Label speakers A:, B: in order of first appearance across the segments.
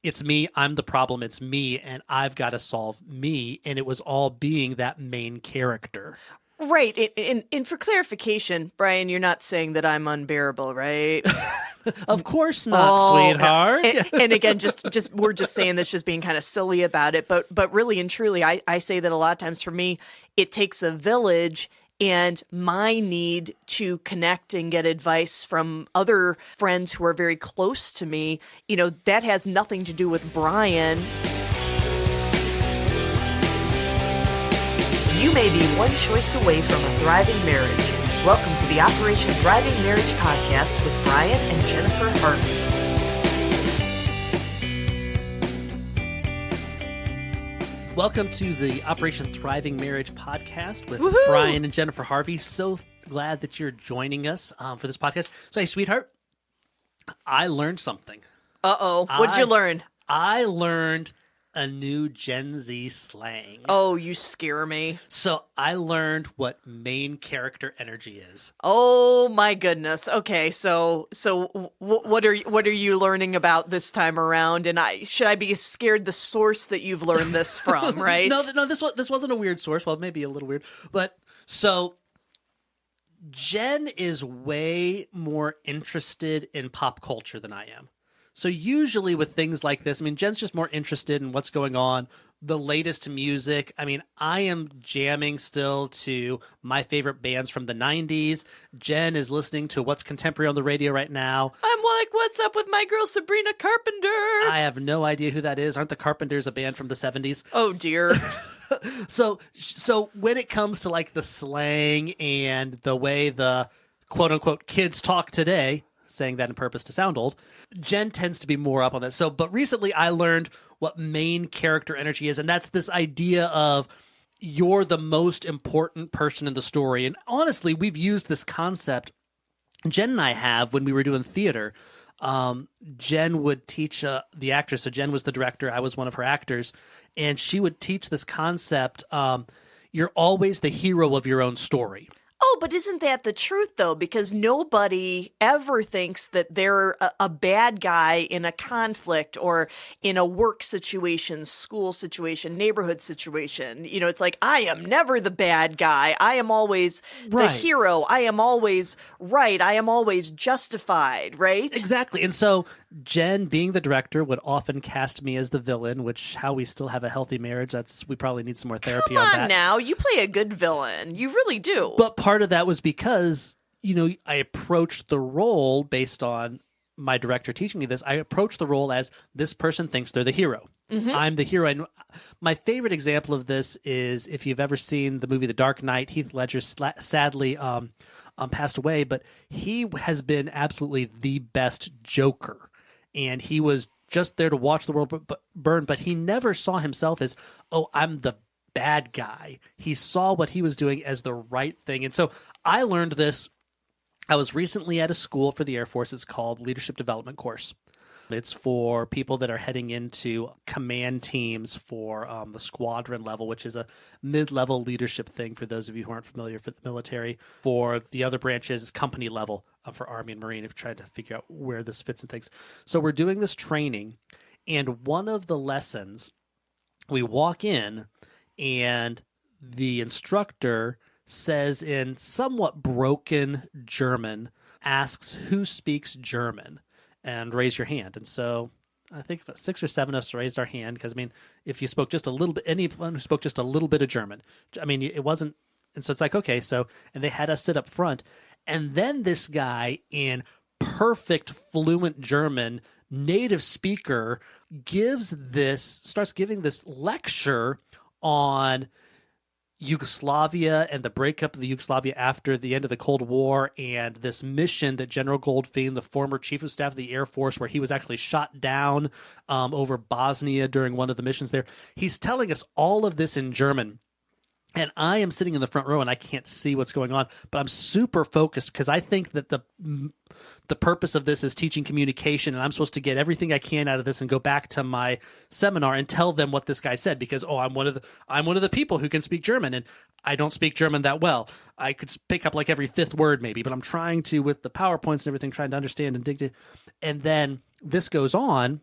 A: it's me, I'm the problem, it's me, and I've got to solve me. And it was all being that main character.
B: Right. And for clarification, Bryon, you're not saying that I'm unbearable, right?
A: Of course not, sweetheart.
B: And again, just we're just saying this, just being kind of silly about it. But really and truly, I say that a lot of times for me, it takes a village, and my need to connect and get advice from other friends who are very close to me, that has nothing to do with Bryon. You may be one choice away from a thriving marriage. Welcome to the Operation Thriving Marriage podcast with Bryon and Jennifer Harvey.
A: Welcome to the Operation Thriving Marriage podcast with
B: Woohoo!
A: Bryon and Jennifer Harvey. So glad that you're joining us for this podcast. So, hey, sweetheart, I learned something.
B: Uh-oh. What'd you learn?
A: I learned a new Gen Z slang.
B: Oh, you scare me.
A: So I learned what main character energy is.
B: Oh my goodness. Okay, so what are you learning about this time around? And should I be scared the source that you've learned this from? Right?
A: No. This wasn't a weird source. Well, maybe a little weird, but so Jen is way more interested in pop culture than I am. So usually with things like this, I mean, Jen's just more interested in what's going on, the latest music. I mean, I am jamming still to my favorite bands from the 90s. Jen is listening to what's contemporary on the radio right now.
B: I'm like, what's up with my girl Sabrina Carpenter?
A: I have no idea who that is. Aren't the Carpenters a band from the 70s?
B: Oh, dear.
A: So when it comes to like the slang and the way the quote-unquote kids talk today, saying that on purpose to sound old, Jen tends to be more up on this. So, but recently I learned what main character energy is, and that's this idea of you're the most important person in the story. And honestly, we've used this concept, Jen and I have, when we were doing theater. Jen would teach the actress, so Jen was the director, I was one of her actors, and she would teach this concept, you're always the hero of your own story.
B: Oh, but isn't that the truth, though? Because nobody ever thinks that they're a bad guy in a conflict or in a work situation, school situation, neighborhood situation. It's like, I am never the bad guy. I am always the hero. I am always right. I am always justified, right?
A: Exactly. And so Jen, being the director, would often cast me as the villain, which how we still have a healthy marriage. We probably need some more therapy on that.
B: Come on now. You play a good villain. You really do.
A: But part of that was because, I approached the role based on my director teaching me this. I approached the role as this person thinks they're the hero. Mm-hmm. I'm the hero. And my favorite example of this is if you've ever seen the movie The Dark Knight. Heath Ledger sadly passed away, but he has been absolutely the best Joker. And he was just there to watch the world burn, but he never saw himself as, oh, I'm the bad guy. He saw what he was doing as the right thing. And so I learned this. I was recently at a school for the Air Force. It's called Leadership Development Course. It's for people that are heading into command teams for the squadron level, which is a mid-level leadership thing for those of you who aren't familiar with the military. For the other branches, company level for Army and Marine, if you're trying to figure out where this fits and things. So we're doing this training, and one of the lessons, we walk in, and the instructor says in somewhat broken German, asks who speaks German, and raise your hand. And so I think about 6 or 7 of us raised our hand because, I mean, if you spoke just a little bit, anyone who spoke just a little bit of German, I mean, it wasn't, and so it's like, okay, so, and they had us sit up front, and then this guy in perfect fluent German, native speaker, starts giving this lecture on Yugoslavia and the breakup of the Yugoslavia after the end of the Cold War, and this mission that General Goldfein, the former chief of staff of the Air Force, where he was actually shot down over Bosnia during one of the missions there. He's telling us all of this in German. And I am sitting in the front row and I can't see what's going on, but I'm super focused because I think that the purpose of this is teaching communication, and I'm supposed to get everything I can out of this and go back to my seminar and tell them what this guy said because, I'm one of the people who can speak German, and I don't speak German that well. I could pick up like every 5th word maybe, but I'm trying to, with the PowerPoints and everything, trying to understand and dig to. And then this goes on,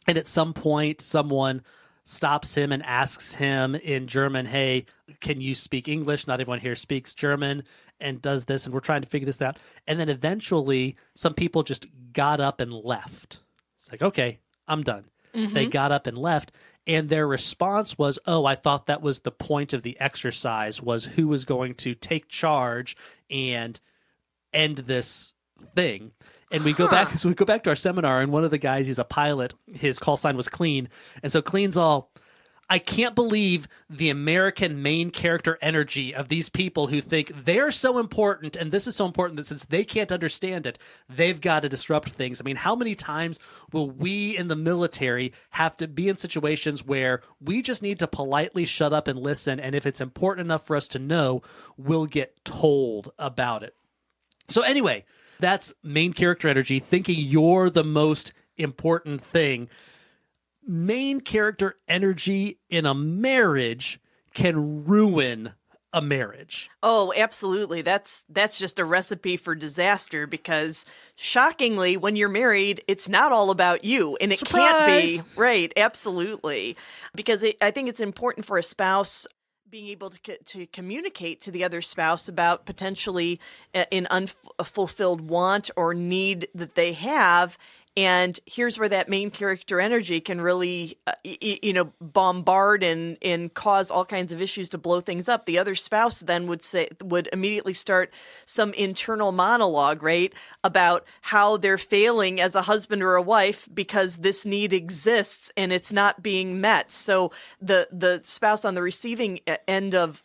A: And at some point, someone stops him and asks him in German, hey, can you speak English? Not everyone here speaks German, and does this, and we're trying to figure this out. And then eventually, some people just got up and left. It's like, okay, I'm done. They got up and left, and their response was, oh, I thought that was the point of the exercise, was who was going to take charge and end this thing. And we go back, so we go back to our seminar, and one of the guys, he's a pilot. His call sign was Clean, and so Clean's all, I can't believe the American main character energy of these people who think they're so important, and this is so important that since they can't understand it, they've got to disrupt things. I mean, how many times will we in the military have to be in situations where we just need to politely shut up and listen, and if it's important enough for us to know, we'll get told about it. So anyway, that's main character energy, thinking you're the most important thing. Main character energy in a marriage can ruin a marriage.
B: Oh, absolutely. That's just a recipe for disaster, because shockingly, when you're married, it's not all about you, and it can't be. Right, absolutely. Because I think it's important for a spouse being able to communicate to the other spouse about potentially an unfulfilled want or need that they have. And here's where that main character energy can really, bombard and cause all kinds of issues to blow things up. The other spouse then would immediately start some internal monologue, right, about how they're failing as a husband or a wife because this need exists and it's not being met. So the spouse on the receiving end of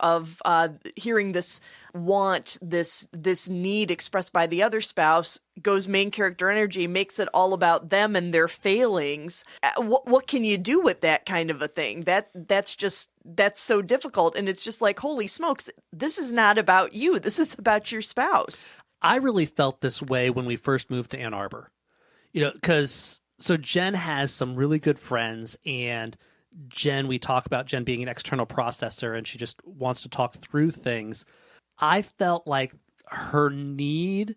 B: hearing this want, this need expressed by the other spouse, goes main character energy, makes it all about them and their failings. What can you do with that kind of a thing? That's so difficult. And it's just like, holy smokes, this is not about you. This is about your spouse.
A: I really felt this way when we first moved to Ann Arbor, because so Jen has some really good friends, and we talk about Jen being an external processor, and she just wants to talk through things. I felt like her need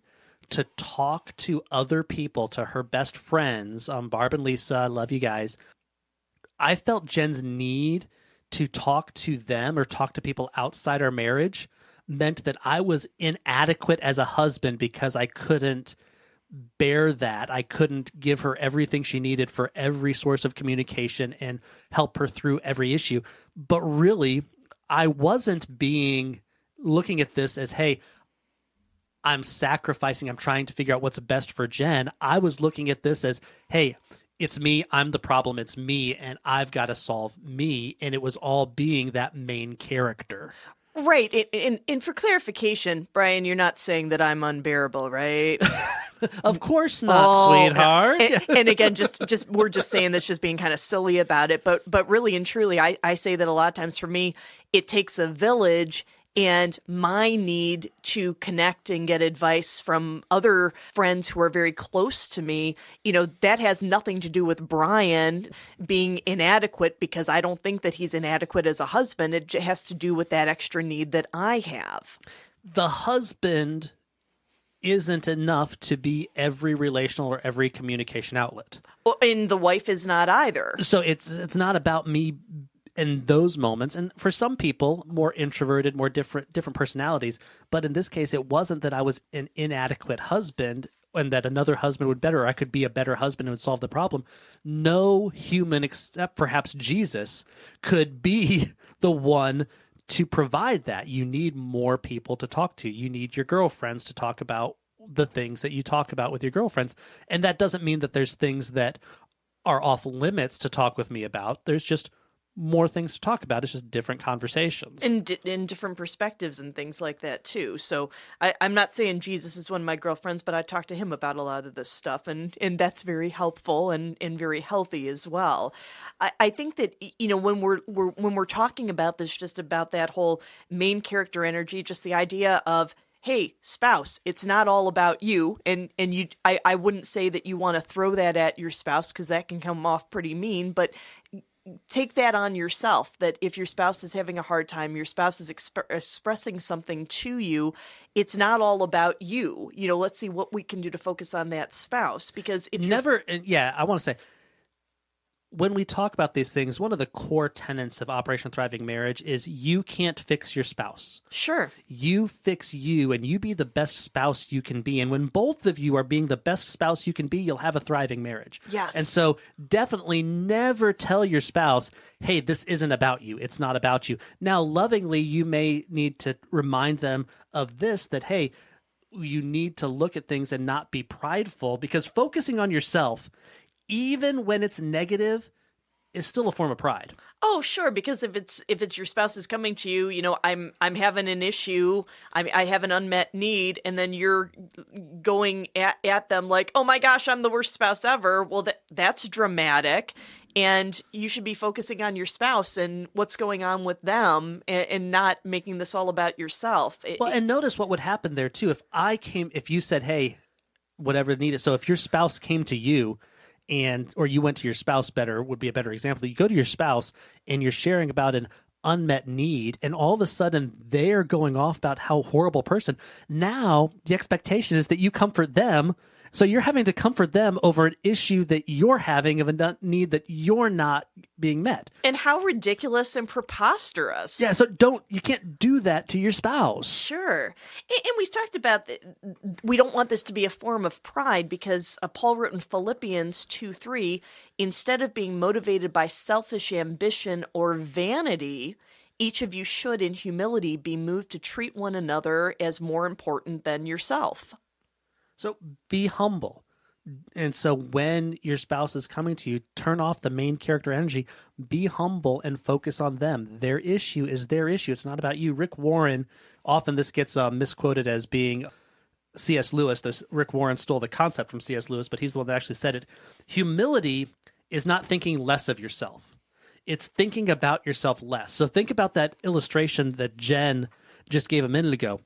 A: to talk to other people, to her best friends, Barb and Lisa, I love you guys. I felt Jen's need to talk to them or talk to people outside our marriage meant that I was inadequate as a husband because I couldn't bear that. I couldn't give her everything she needed for every source of communication and help her through every issue. But really, I wasn't looking at this as, hey, I'm sacrificing, I'm trying to figure out what's best for Jen. I was looking at this as, hey, it's me, I'm the problem, it's me, and I've got to solve me. And it was all being that main character.
B: Right. And for clarification, Bryon, you're not saying that I'm unbearable, right?
A: Of course not, sweetheart.
B: And again, just we're just saying this, just being kind of silly about it. But really and truly, I say that a lot of times for me, it takes a village, and my need to connect and get advice from other friends who are very close to me, that has nothing to do with Bryon being inadequate, because I don't think that he's inadequate as a husband. It has to do with that extra need that I have.
A: The husband isn't enough to be every relational or every communication outlet.
B: And the wife is not either.
A: So it's not about me in those moments. And for some people, more introverted, more different personalities. But in this case, it wasn't that I was an inadequate husband and that another husband would better, or I could be a better husband and would solve the problem. No human, except perhaps Jesus, could be the one to provide that. You need more people to talk to. You need your girlfriends to talk about the things that you talk about with your girlfriends. And that doesn't mean that there's things that are off limits to talk with me about. There's just more things to talk about. It's just different conversations.
B: And in different perspectives and things like that, too. So I'm not saying Jesus is one of my girlfriends, but I talk to him about a lot of this stuff, and that's very helpful and very healthy as well. I think that, when we're talking about this, just about that whole main character energy, just the idea of, hey, spouse, it's not all about you. And I wouldn't say that you want to throw that at your spouse, because that can come off pretty mean, but take that on yourself, that if your spouse is having a hard time, your spouse is expressing something to you, it's not all about you. Let's see what we can do to focus on that spouse. Because if
A: I want to say, when we talk about these things, one of the core tenets of Operation Thriving Marriage is you can't fix your spouse.
B: Sure.
A: You fix you, and you be the best spouse you can be. And when both of you are being the best spouse you can be, you'll have a thriving marriage.
B: Yes.
A: And so definitely never tell your spouse, hey, this isn't about you. It's not about you. Now, lovingly, you may need to remind them of this, that, hey, you need to look at things and not be prideful, because focusing on yourself, even when it's negative, is still a form of pride.
B: Oh, sure. Because if it's your spouse is coming to you, I'm having an issue, I have an unmet need, and then you're going at them like, oh my gosh, I'm the worst spouse ever. Well, that's dramatic, and you should be focusing on your spouse and what's going on with them, and not making this all about yourself.
A: And notice what would happen there too. If you said, hey, whatever the need is. So if your spouse came to you, or you went to your spouse, would be a better example. You go to your spouse and you're sharing about an unmet need, and all of a sudden they're going off about how horrible person. Now the expectation is that you comfort them. So you're having to comfort them over an issue that you're having of a need that you're not being met.
B: And how ridiculous and preposterous.
A: Yeah, so you can't do that to your spouse.
B: Sure. And we talked about that we don't want this to be a form of pride, because Paul wrote in Philippians 2:3, instead of being motivated by selfish ambition or vanity, each of you should in humility be moved to treat one another as more important than yourself.
A: So be humble. And so when your spouse is coming to you, turn off the main character energy, be humble and focus on them. Their issue is their issue. It's not about you. Rick Warren, often this gets misquoted as being C.S. Lewis. Rick Warren stole the concept from C.S. Lewis, but he's the one that actually said it. Humility is not thinking less of yourself. It's thinking about yourself less. So think about that illustration that Jen just gave a minute ago.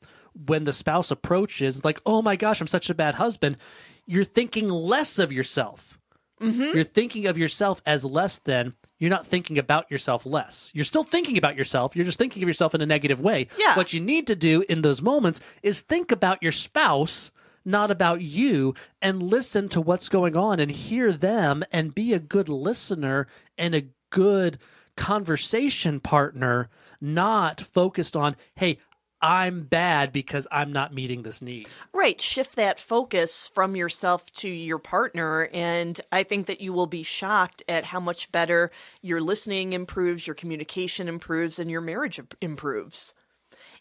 A: When the spouse approaches, like, oh my gosh, I'm such a bad husband, you're thinking less of yourself. Mm-hmm. You're thinking of yourself as less than. You're not thinking about yourself less. You're still thinking about yourself. You're just thinking of yourself in a negative way.
B: Yeah.
A: What you need to do in those moments is think about your spouse, not about you, and listen to what's going on and hear them and be a good listener and a good conversation partner, not focused on, hey, I'm bad because I'm not meeting this need.
B: Right. Shift that focus from yourself to your partner. And I think that you will be shocked at how much better your listening improves, your communication improves, and your marriage improves.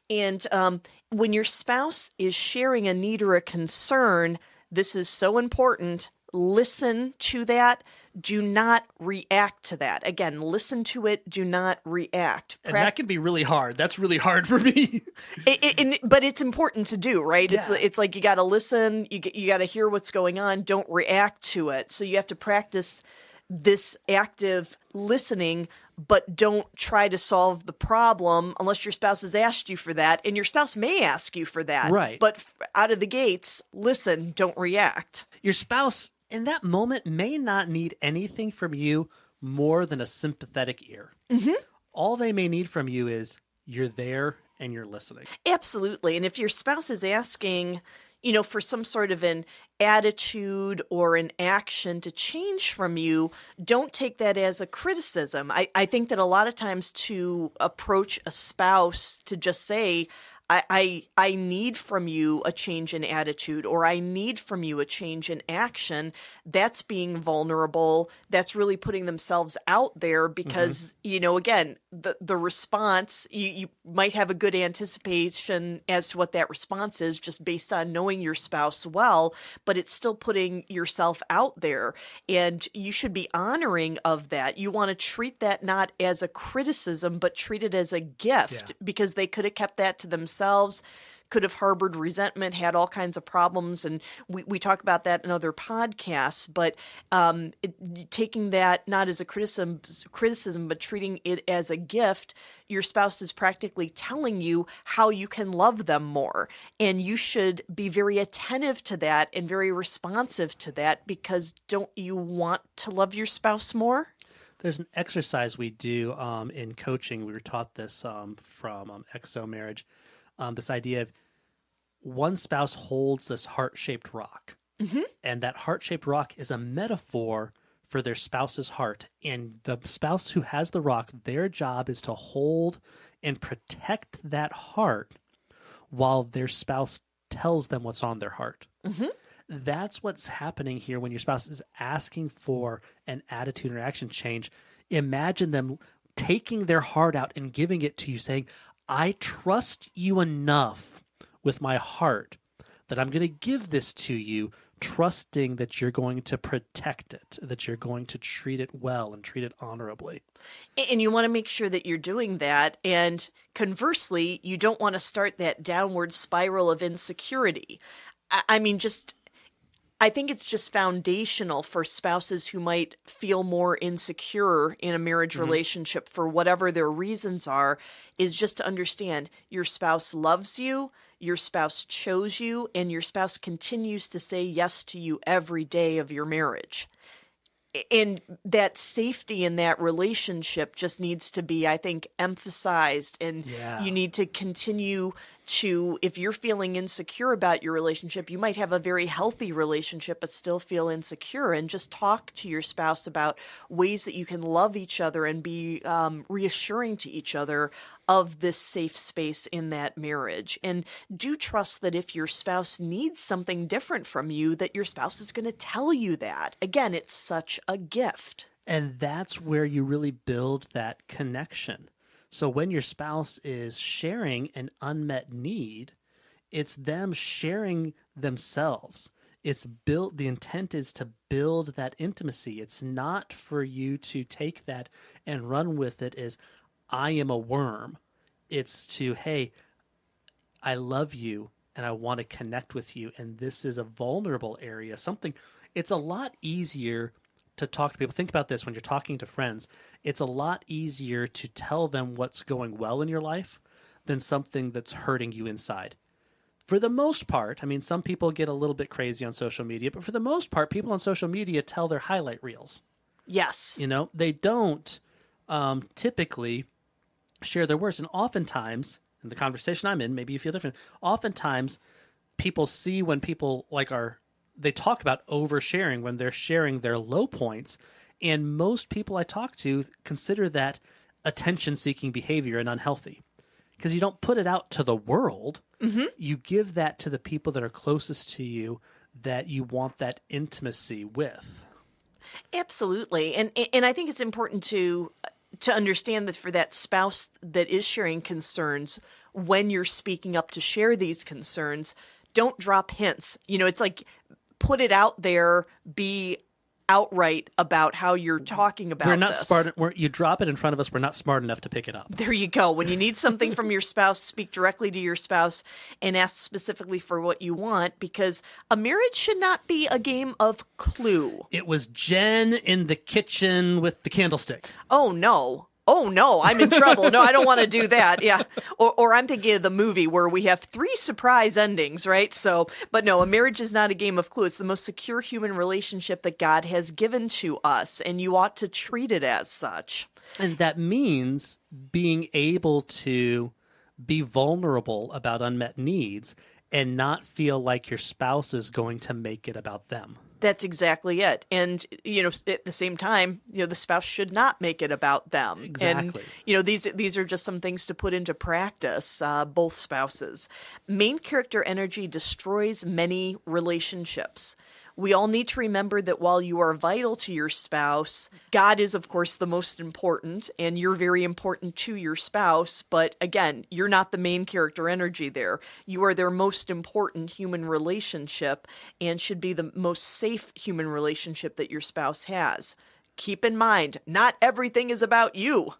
B: And when your spouse is sharing a need or a concern, this is so important. Listen to that. Do not react to that. Again, listen to it. Do not react.
A: And that can be really hard. That's really hard for me.
B: But it's important to do, right?
A: Yeah.
B: It's like you got to listen. You got to hear what's going on. Don't react to it. So you have to practice this active listening, but don't try to solve the problem unless your spouse has asked you for that. And your spouse may ask you for that.
A: Right.
B: But out of the gates, listen, don't react.
A: Your spouse in that moment may not need anything from you more than a sympathetic ear. Mm-hmm. All they may need from you is you're there and you're listening.
B: Absolutely. And if your spouse is asking, for some sort of an attitude or an action to change from you, don't take that as a criticism. I think that a lot of times to approach a spouse to just say, I need from you a change in attitude, or I need from you a change in action. That's being vulnerable. That's really putting themselves out there because, again, the response, you might have a good anticipation as to what that response is just based on knowing your spouse well, but it's still putting yourself out there, and you should be honoring of that. You want to treat that not as a criticism, but treat it as a gift, because they could have kept that to themselves, could have harbored resentment, had all kinds of problems. And we talk about that in other podcasts, but taking that not as a criticism, but treating it as a gift, your spouse is practically telling you how you can love them more. And you should be very attentive to that and very responsive to that, because don't you want to love your spouse more?
A: There's an exercise we do in coaching. We were taught this from Exo Marriage. This idea of one spouse holds this heart-shaped rock. Mm-hmm. And that heart-shaped rock is a metaphor for their spouse's heart. And the spouse who has the rock, their job is to hold and protect that heart while their spouse tells them what's on their heart.
B: Mm-hmm.
A: That's what's happening here when your spouse is asking for an attitude or action change. Imagine them taking their heart out and giving it to you, saying, I trust you enough with my heart that I'm going to give this to you, trusting that you're going to protect it, that you're going to treat it well and treat it honorably.
B: And you want to make sure that you're doing that. And conversely, you don't want to start that downward spiral of insecurity. I think it's just foundational for spouses who might feel more insecure in a marriage relationship for whatever their reasons are, is just to understand your spouse loves you, your spouse chose you, and your spouse continues to say yes to you every day of your marriage. And that safety in that relationship just needs to be, I think, emphasized. And you need to continue to, if you're feeling insecure about your relationship, you might have a very healthy relationship, but still feel insecure. And just talk to your spouse about ways that you can love each other and be reassuring to each other of this safe space in that marriage. And do trust that if your spouse needs something different from you, that your spouse is going to tell you that. Again, it's such a gift.
A: And that's where you really build that connection. So when your spouse is sharing an unmet need, it's them sharing themselves. The intent is to build that intimacy. It's not for you to take that and run with it as I am a worm. It's to, hey, I love you and I want to connect with you. And this is a vulnerable area. It's a lot easier to talk to people. Think about this when you're talking to friends. It's a lot easier to tell them what's going well in your life than something that's hurting you inside. For the most part, some people get a little bit crazy on social media, but for the most part, people on social media tell their highlight reels.
B: Yes.
A: They don't typically share their worst. And oftentimes, in the conversation I'm in, maybe you feel different, oftentimes people see when people they talk about oversharing when they're sharing their low points. And most people I talk to consider that attention-seeking behavior and unhealthy because you don't put it out to the world. Mm-hmm. You give that to the people that are closest to you that you want that intimacy with.
B: Absolutely. And I think it's important to understand that for that spouse that is sharing concerns, when you're speaking up to share these concerns, don't drop hints. It's like, put it out there, be outright about how you're talking about
A: We're not
B: this.
A: smart. You drop it in front of us, we're not smart enough to pick it up.
B: There you go. When you need something from your spouse, speak directly to your spouse and ask specifically for what you want, because a marriage should not be a game of Clue.
A: It was Jen in the kitchen with the candlestick.
B: Oh, no. Oh, no, I'm in trouble. No, I don't want to do that. Yeah. Or I'm thinking of the movie where we have 3 surprise endings, right? But no, a marriage is not a game of Clue. It's the most secure human relationship that God has given to us, and you ought to treat it as such.
A: And that means being able to be vulnerable about unmet needs and not feel like your spouse is going to make it about them.
B: That's exactly it. And, at the same time, the spouse should not make it about them.
A: Exactly.
B: And, these are just some things to put into practice, both spouses. Main character energy destroys many relationships. We all need to remember that while you are vital to your spouse, God is, of course, the most important, and you're very important to your spouse. But again, you're not the main character energy there. You are their most important human relationship and should be the most safe human relationship that your spouse has. Keep in mind, not everything is about you.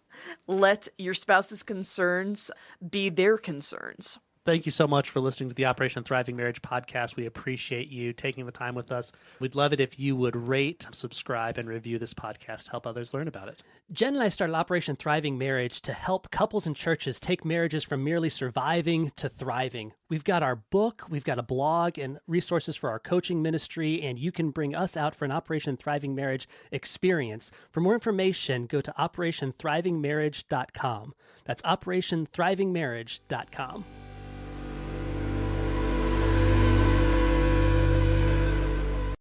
B: Let your spouse's concerns be their concerns.
A: Thank you so much for listening to the Operation Thriving Marriage podcast. We appreciate you taking the time with us. We'd love it if you would rate, subscribe, and review this podcast to help others learn about it.
C: Jen and I started Operation Thriving Marriage to help couples and churches take marriages from merely surviving to thriving. We've got our book, we've got a blog, and resources for our coaching ministry, and you can bring us out for an Operation Thriving Marriage experience. For more information, go to OperationThrivingMarriage.com. That's OperationThrivingMarriage.com.